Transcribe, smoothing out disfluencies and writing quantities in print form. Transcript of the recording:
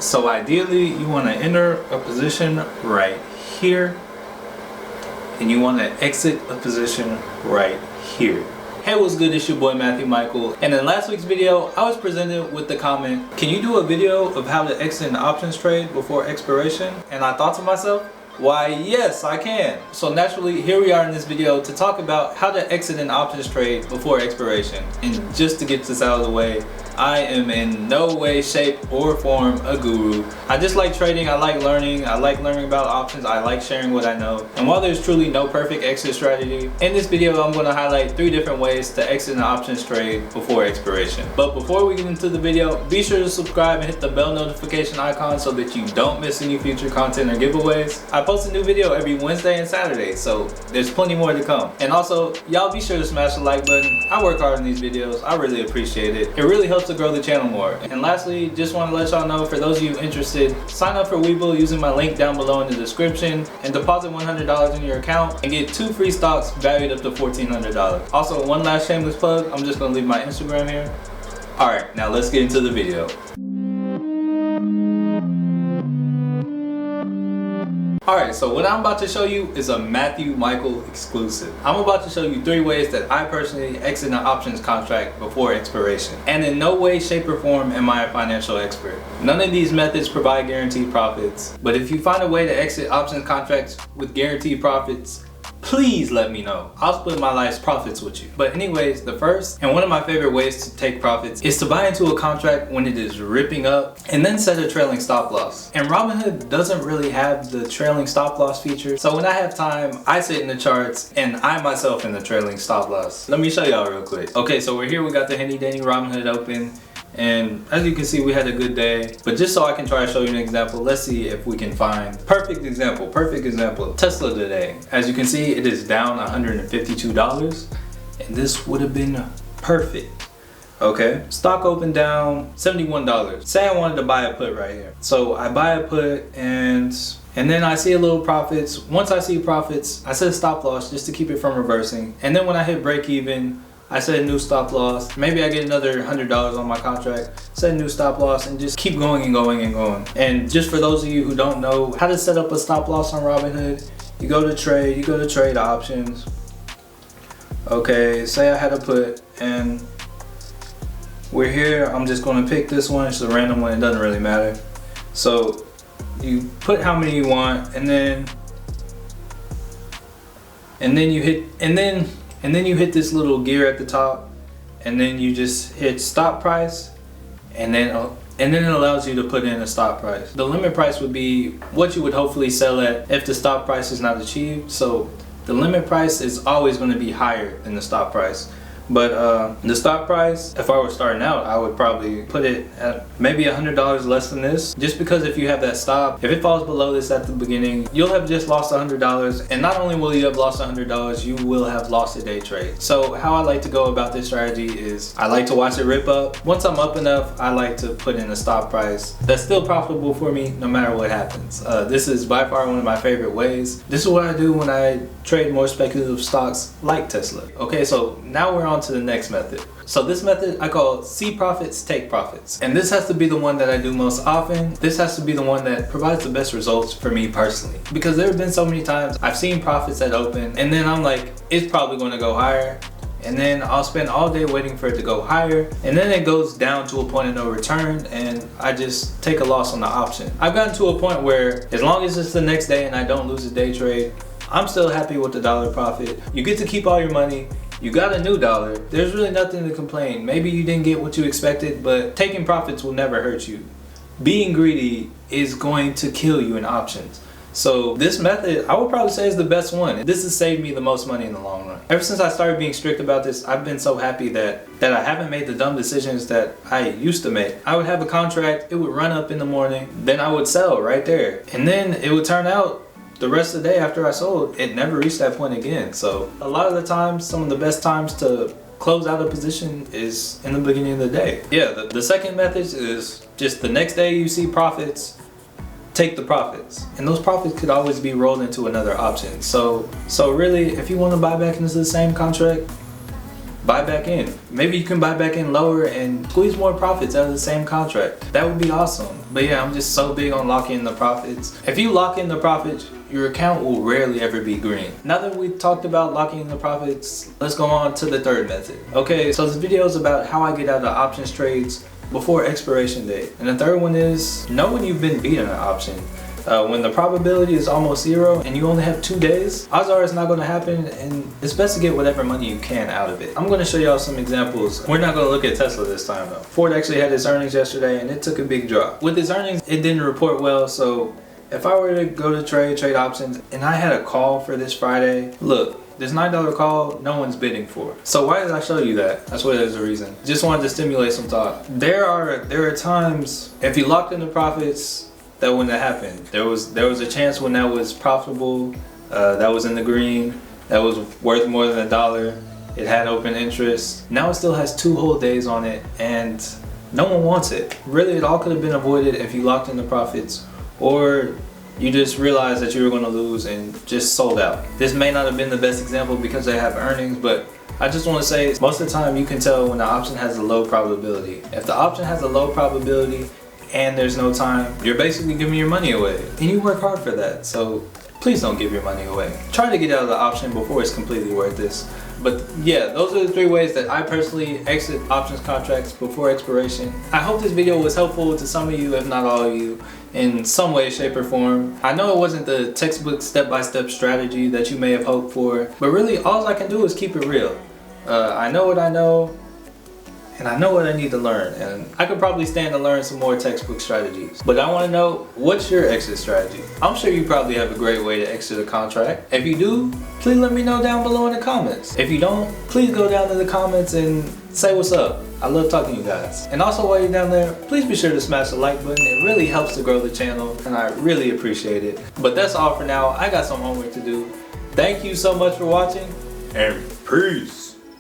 So ideally you want to enter a position right here and you want to exit a position right here. Hey, what's good? It's your boy Matthew Michael, and in last week's video I was presented with the comment, can you do a video of how to exit an options trade before expiration? And I thought to myself, why yes, I can. So naturally here we are in this video to talk about how to exit an options trade before expiration. And just to get this out of the way, I am in no way, shape, or form a guru. I just like trading, I like learning about options, I like sharing what I know. And while there's truly no perfect exit strategy, in this video I'm going to highlight 3 different ways to exit an options trade before expiration. But before we get into the video, be sure to subscribe and hit the bell notification icon so that you don't miss any future content or giveaways. I post a new video every Wednesday and Saturday, so there's plenty more to come. And also, y'all be sure to smash the like button. I work hard on these videos, I really appreciate it. It really helps to grow the channel more. And lastly, just want to let y'all know, for those of you interested, sign up for Webull using my link down below in the description and deposit $100 in your account and get 2 free stocks valued up to $1,400. Also, one last shameless plug, I'm just going to leave my Instagram here. Alright, now let's get into the video. Alright, so what I'm about to show you is a Matthew Michael exclusive. I'm about to show you 3 ways that I personally exit an options contract before expiration. And in no way, shape, or form am I a financial expert. None of these methods provide guaranteed profits. But if you find a way to exit options contracts with guaranteed profits, please let me know. I'll split my life's profits with you. But anyways, the first and one of my favorite ways to take profits is to buy into a contract when it is ripping up and then set a trailing stop loss. And Robinhood doesn't really have the trailing stop loss feature. So when I have time, I sit in the charts and I myself in the trailing stop loss. Let me show y'all real quick. Okay, so we're here, we got the handy dandy Robinhood open. And as you can see, we had a good day. But just so I can try to show you an example, let's see if we can find perfect example Tesla today. As you can see, it is down $152 and this would have been perfect. Okay, stock opened down $71. Say I wanted to buy a put right here, so I buy a put and then I see a little profits. Once I see profits, I set a stop loss just to keep it from reversing, and then when I hit break even, I set a new stop loss. Maybe I get another $100 on my contract, set a new stop loss, and just keep going and going and going. And just for those of you who don't know how to set up a stop loss on Robinhood, you go to trade options. Okay, say I had a put and we're here. I'm just going to pick this one. It's a random one, it doesn't really matter. So you put how many you want, and then you hit this little gear at the top, and then you just hit stop price, and then it allows you to put in a stop price. The limit price would be what you would hopefully sell at if the stop price is not achieved. So the limit price is always going to be higher than the stop price. But the stop price, if I were starting out, I would probably put it at maybe $100 less than this, just because if you have that stop, if it falls below this at the beginning, you'll have just lost $100, and not only will you have lost $100, you will have lost a day trade. So how I like to go about this strategy is I like to watch it rip up. Once I'm up enough, I like to put in a stop price that's still profitable for me no matter what happens. This is by far one of my favorite ways. This is what I do when I trade more speculative stocks like Tesla. Okay, so now we're on to the next method. So this method I call see profits, take profits. And this has to be the one that I do most often. This has to be the one that provides the best results for me personally. Because there have been so many times I've seen profits at open and then I'm like, it's probably going to go higher. And then I'll spend all day waiting for it to go higher, and then it goes down to a point of no return and I just take a loss on the option. I've gotten to a point where as long as it's the next day and I don't lose a day trade, I'm still happy with the dollar profit. You get to keep all your money. You got a new dollar. There's really nothing to complain. Maybe you didn't get what you expected, but taking profits will never hurt you. Being greedy is going to kill you in options. So this method, I would probably say, is the best one. This has saved me the most money in the long run. Ever since I started being strict about this, I've been so happy that I haven't made the dumb decisions that I used to make. I would have a contract, it would run up in the morning, then I would sell right there. And then it would turn out the rest of the day after I sold, it never reached that point again. So a lot of the times, some of the best times to close out a position is in the beginning of the day. Yeah, the second method is just the next day you see profits, take the profits. And those profits could always be rolled into another option. So really, if you want to buy back into the same contract, buy back in. Maybe you can buy back in lower and squeeze more profits out of the same contract. That would be awesome. But yeah, I'm just so big on locking in the profits. If you lock in the profits, your account will rarely ever be green. Now that we talked about locking in the profits, let's go on to the third method. Okay, so this video is about how I get out of options trades before expiration date. And the third one is know when you've been beaten an option. When the probability is almost zero and you only have 2 days, odds are it's not going to happen, and it's best to get whatever money you can out of it. I'm going to show y'all some examples. We're not going to look at Tesla this time though. Ford actually had its earnings yesterday and it took a big drop. With its earnings, it didn't report well, so if I were to go to trade options and I had a call for this Friday, look, this $9 call, no one's bidding for. So why did I show you that? That's why there's a reason. Just wanted to stimulate some thought. There are times, if you locked in the profits, that wouldn't have happened. There was a chance when that was profitable, that was in the green, that was worth more than $1. It had open interest. Now it still has 2 whole days on it and no one wants it. Really, it all could have been avoided if you locked in the profits, or you just realized that you were going to lose and just sold out. This may not have been the best example because they have earnings, but I just want to say most of the time you can tell when the option has a low probability. If the option has a low probability and there's no time, you're basically giving your money away. And you work hard for that, so please don't give your money away. Try to get out of the option before it's completely worth this. But yeah, those are the 3 ways that I personally exit options contracts before expiration. I hope this video was helpful to some of you, if not all of you, in some way, shape, or form. I know it wasn't the textbook step-by-step strategy that you may have hoped for, but really all I can do is keep it real. I know what I know, and I know what I need to learn, and I could probably stand to learn some more textbook strategies. But I want to know, what's your exit strategy? I'm sure you probably have a great way to exit a contract. If you do, please let me know down below in the comments. If you don't, please go down to the comments and say what's up. I love talking to you guys. And also while you're down there, please be sure to smash the like button. It really helps to grow the channel and I really appreciate it. But that's all for now. I got some homework to do. Thank you so much for watching and peace.